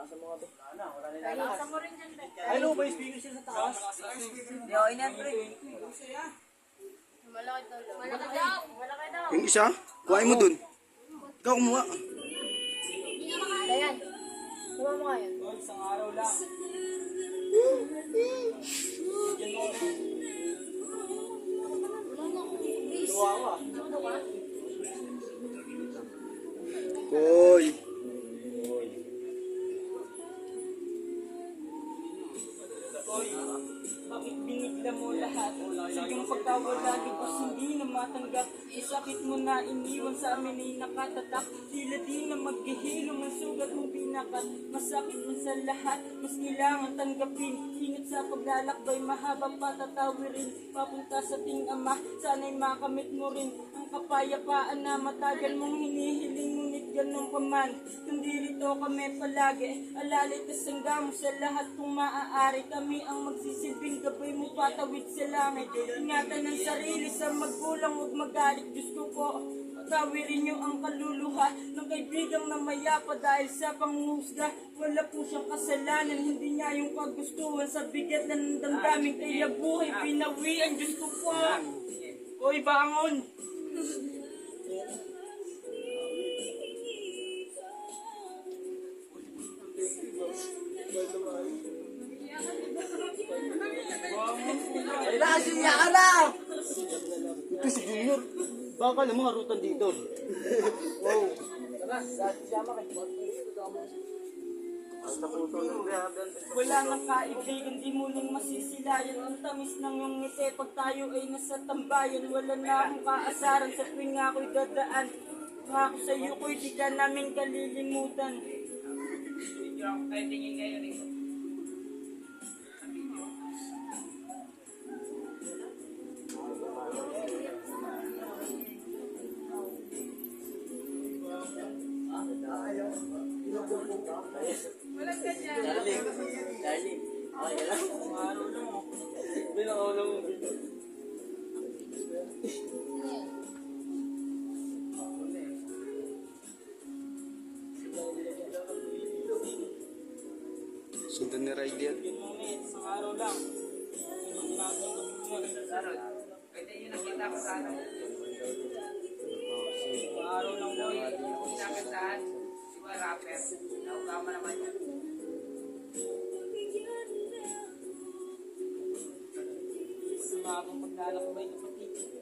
Ayusan mo rin dyan, Bek. Ay, no, may speaker siya sa taas. Yo, inapre. Malaki daw. Malaki daw. Malaki daw. Yung isa, kuhain mo dun. Ikaw kumuha. Dayan. Kuha mo nga yan. Isang araw lang. Hoy. Bakit binigla mo lahat? Sa iyong pagkawala, lubos hindi na matanggap. Isakit mo na iniwan sa amin ay nakatatak. Tila di na maghihilom ang sugat mong pinakat. Masakit mo sa lahat, mas kailangan tanggapin. Ingat sa paglalakbay, mahaba pa tatawirin. Papunta sa ting ama, sana'y makamit mo rin ang kapayapaan na matagal mong hinihiling. Ngunit ganun pa man, kundi rito kami palagi. Alalay kasangga mo sa lahat kung maaari. Kami ang magsisilbing gabay mo patawid sa langit. Ingatan ng sarili sa magulang, huwag magalit. Diyos ko po, tawirin niyo ang kaluluha ng kaibigang na mayapa dahil sa panghuhusga. Wala po siyang kasalanan, hindi niya yung kagustuhan sa bigat ng damdamin. Kaya buhay pinawian, Diyos ko po. Hoy, bangon! Kailangan siya ka na! Ito si Junior. Baka alam mo harutan dito. Wow. Wala nang kaibigan, di muling masisilayan. Ang tamis ng iyong ngiti pag tayo ay nasa tambayan. Wala na akong kaasaran sa tuwing ako'y dadaan. Ngako sa iyo ko'y di ka namin kalilimutan. Ay, tingin kayo rin. Walang ganyan. Darling. Okay lang. Araw lang mo. Bilang ako lang mo. Sundan ni Riley yan. Isang araw lang. Pwede yun nakita ko sa ano. Isang araw lang po. Kung nakitaan, si mga rapper, naukama naman yan. Sa mga akong paglalakbay, kapatid.